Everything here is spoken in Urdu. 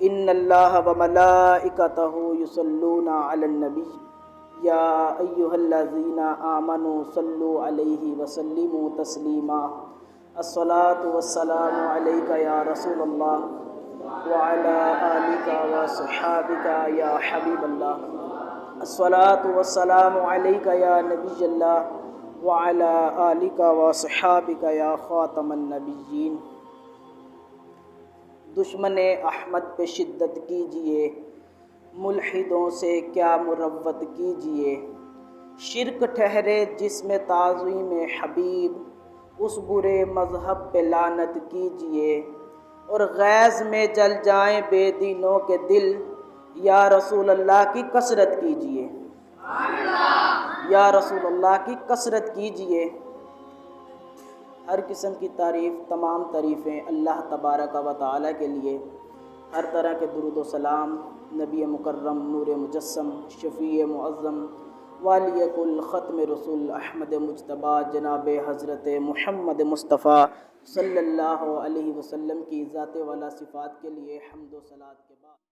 ان اللہ وملائکتہ یصلون علی النبی یا ایہا الذین آمنوا صلوا علیہ وسلموا تسلیما الصلاۃ والسلام علیک یا رسول اللہ وعلی آلک وصحابک یا حبیب اللہ الصلاۃ والسلام علیک یا نبی اللہ وعلی آلک وصحابک یا خاتم النبیین۔ دشمن احمد پہ شدت کیجئے، ملحدوں سے کیا مروت کیجئے، شرک ٹھہرے جس میں تعظیم حبیب، اس برے مذہب پہ لعنت کیجئے، اور غیظ میں جل جائیں بے دینوں کے دل، یا رسول اللہ کی کثرت کیجئے، یا رسول اللہ کی کثرت کیجئے۔ ہر قسم کی تعریف، تمام تعریفیں اللہ تبارک و تعالیٰ کے لیے۔ ہر طرح کے درود و سلام نبی مکرم، نور مجسم، شفیع معظم، والی کل ختم رسول احمد مجتبیٰ جناب حضرت محمد مصطفیٰ صلی اللہ علیہ وسلم کی ذات والا صفات کے لیے حمد و صلوات کے بعد